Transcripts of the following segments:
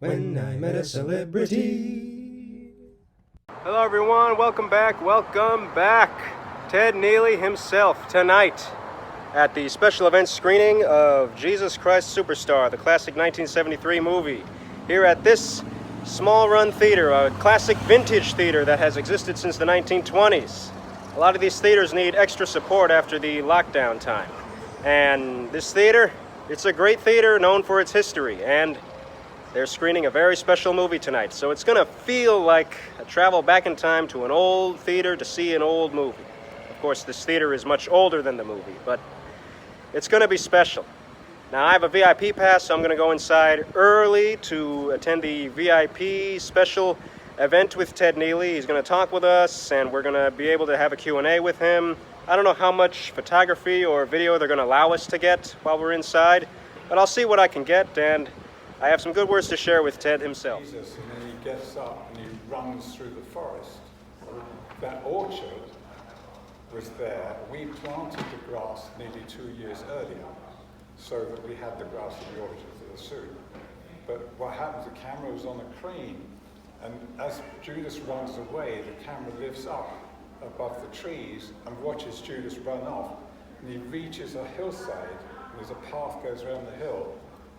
When I met a celebrity. Hello everyone, welcome back. Ted Neeley himself tonight at the special event screening of Jesus Christ Superstar, the classic 1973 movie, here at this small run theater, a classic vintage theater that has existed since the 1920s. A lot of these theaters need extra support after the lockdown time. And this theater, it's a great theater known for its history, and they're screening a very special movie tonight, so it's going to feel like a travel back in time to an old theater to see an old movie. Of course, this theater is much older than the movie, but it's going to be special. Now, I have a VIP pass, so I'm going to go inside early to attend the VIP special event with Ted Neeley. He's going to talk with us, and we're going to be able to have a Q&A with him. I don't know how much photography or video they're going to allow us to get while we're inside, but I'll see what I can get, and I have some good words to share with Ted himself. Jesus, and then he gets up and he runs through the forest. That orchard was there. We planted the grass nearly 2 years earlier so that we had the grass in the orchard for the soup. But what happens, the camera was on a crane, and as Judas runs away, the camera lifts up above the trees and watches Judas run off. And he reaches a hillside, and there's a path goes around the hill.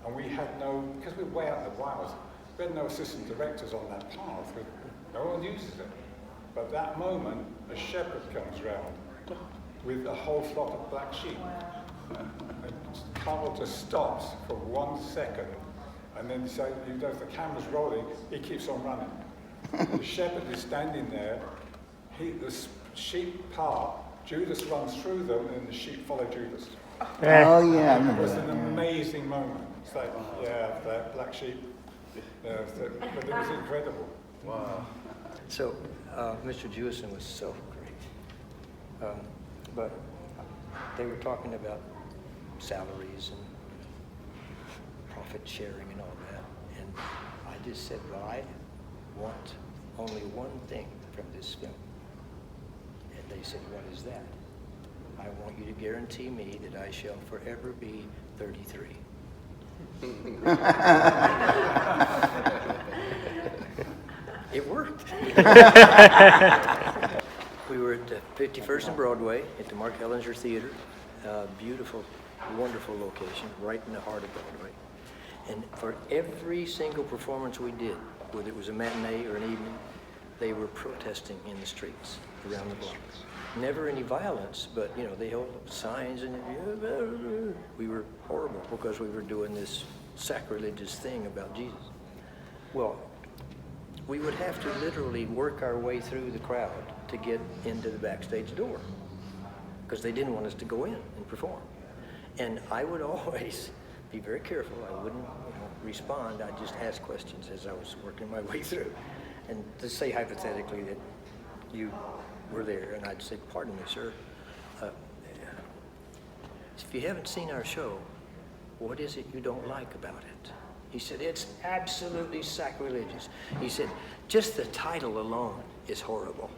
And we had no, because we're way out in the wilds, we had no assistant directors on that path. No one uses it. But that moment, a shepherd comes round with a whole flock of black sheep. And Carl just stops for 1 second, and then so as the camera's rolling, he keeps on running. The shepherd is standing there, the sheep part, Judas runs through them, and the sheep follow Judas. Oh yeah, I remember It was that. an amazing moment. It's like, yeah, that black sheep. Yeah, but it was incredible. Wow. So, Mr. Jewison was so great. But they were talking about salaries and profit sharing and all that. And I just said, well, I want only one thing from this film. And they said, what is that? I want you to guarantee me that I shall forever be 33. It worked. We were at 51st and Broadway at the Mark Hellinger Theater. Beautiful, wonderful location, right in the heart of Broadway. And for every single performance we did, whether it was a matinee or an evening, they were protesting in the streets around the block. Never any violence, but you know, they held up signs and we were horrible because we were doing this sacrilegious thing about Jesus. Well, we would have to literally work our way through the crowd to get into the backstage door because they didn't want us to go in and perform. And I would always be very careful. I wouldn't respond. I'd just ask questions as I was working my way through. And to say hypothetically that you were there, and I'd say, pardon me, sir, if you haven't seen our show, what is it you don't like about it? He said, it's absolutely sacrilegious. He said, just the title alone is horrible.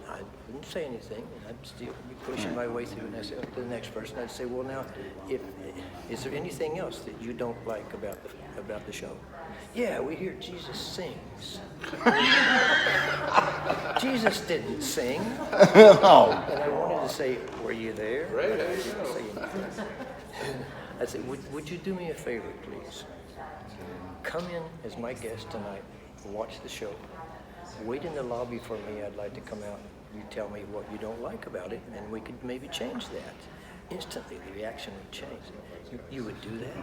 I wouldn't say anything, and I'd still be pushing my way through, and I said to the next person, I'd say, well, now, is there anything else that you don't like about the show? Yeah, we hear Jesus sings. Jesus didn't sing. Oh. And I wanted to say, were you there? Right. But I didn't say anything. I said, would you do me a favor, please? Come in as my guest tonight, watch the show. Wait in the lobby for me. I'd like to come out and you tell me what you don't like about it, and we could maybe change that. Instantly, the reaction would change. You would do that?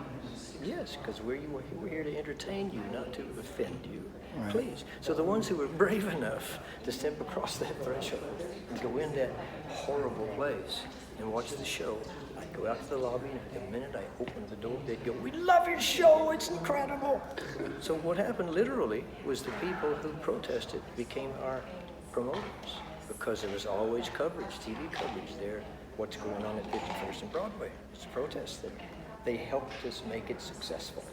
Yes, because we're here to entertain you, not to offend you. Right. Please. So the ones who were brave enough to step across that threshold and go in that horrible place and watch the show, I'd go out to the lobby, and the minute I opened the door, they'd go, we love your show, it's incredible. So what happened literally was the people who protested became our promoters because there was always coverage, TV coverage there. What's going on at 51st and Broadway. It's a protest that they helped us make it successful.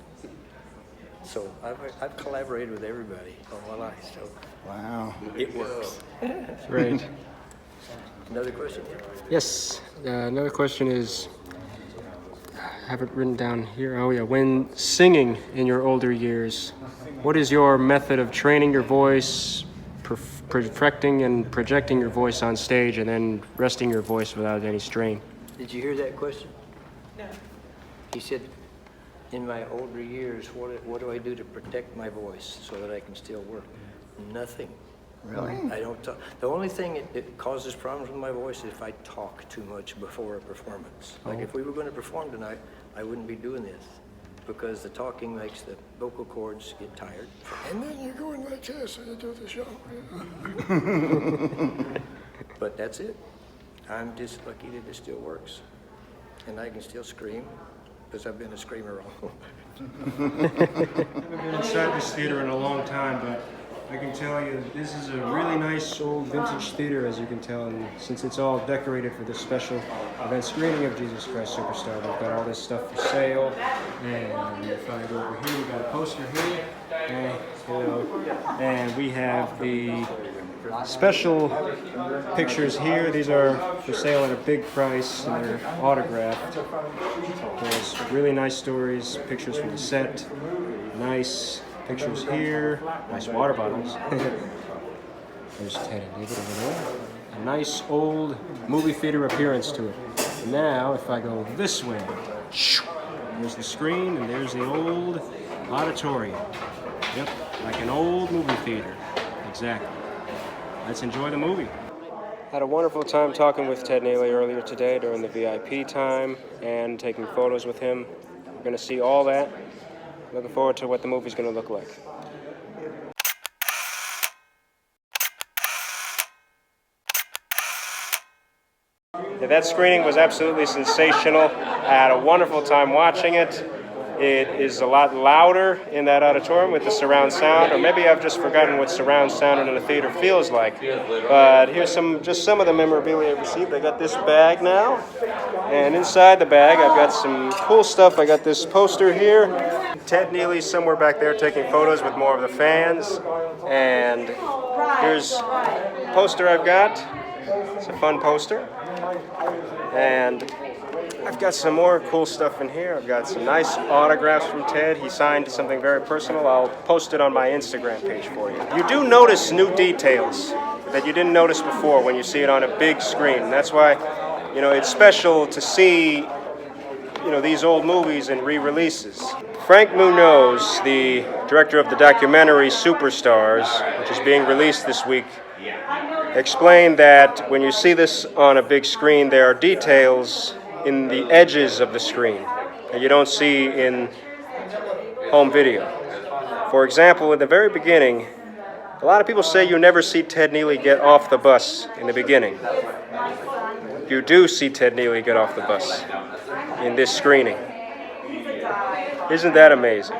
So I've collaborated with everybody all my life, so Wow. it works. Great. Another question? Yes, another question is, have it written down here. Oh yeah, when singing in your older years, what is your method of training your voice, perfecting and projecting your voice on stage, and then resting your voice without any strain? Did you hear that question? No. He said, in my older years, what do I do to protect my voice so that I can still work? Nothing. Really? I don't talk. The only thing that causes problems with my voice is if I talk too much before a performance. Like if we were going to perform tonight, I wouldn't be doing this because the talking makes the vocal cords get tired. And then you go in my chest and you do the show. But that's it. I'm just lucky that it still works. And I can still scream because I've been a screamer all I haven't been inside this theater in a long time, but I can tell you this is a really nice old vintage theater, as you can tell, and since it's all decorated for this special event screening of Jesus Christ Superstar, they've got all this stuff for sale. And if I go over here, we got a poster here, and we have the special pictures here. These are for sale at a big price, and they're autographed. There's really nice stories, pictures from the set, nice pictures here, nice water bottles. There's Ted and David over there. A nice old movie theater appearance to it. And now, if I go this way, there's the screen and there's the old auditorium. Yep, like an old movie theater. Exactly. Let's enjoy the movie. Had a wonderful time talking with Ted Neeley earlier today during the VIP time and taking photos with him. We're going to see all that. Looking forward to what the movie's going to look like. Yeah, that screening was absolutely sensational. I had a wonderful time watching it. It is a lot louder in that auditorium with the surround sound, or maybe I've just forgotten what surround sound in a theater feels like. But here's just some of the memorabilia I received. I got this bag now, and inside the bag I've got some cool stuff. I got this poster here. Ted Neeley's somewhere back there taking photos with more of the fans, and here's a poster I've got. It's a fun poster, and I've got some more cool stuff in here. I've got some nice autographs from Ted. He signed something very personal. I'll post it on my Instagram page for you. You do notice new details that you didn't notice before when you see it on a big screen. And that's why, it's special to see, these old movies and re-releases. Frank Munoz, the director of the documentary Superstars, which is being released this week, explained that when you see this on a big screen, there are details in the edges of the screen that you don't see in home video. For example, at the very beginning, a lot of people say you never see Ted Neeley get off the bus in the beginning. You do see Ted Neeley get off the bus in this screening. Isn't that amazing?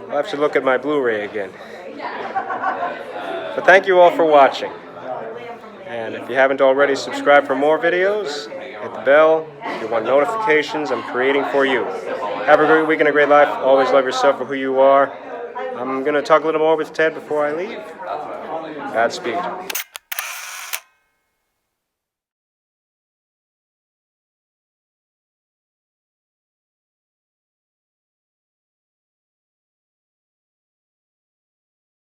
I'll have to look at my Blu-ray again. But thank you all for watching. And if you haven't already, subscribe for more videos. Hit the bell. If you want notifications, I'm creating for you. Have a great week and a great life. Always love yourself for who you are. I'm going to talk a little more with Ted before I leave. Godspeed.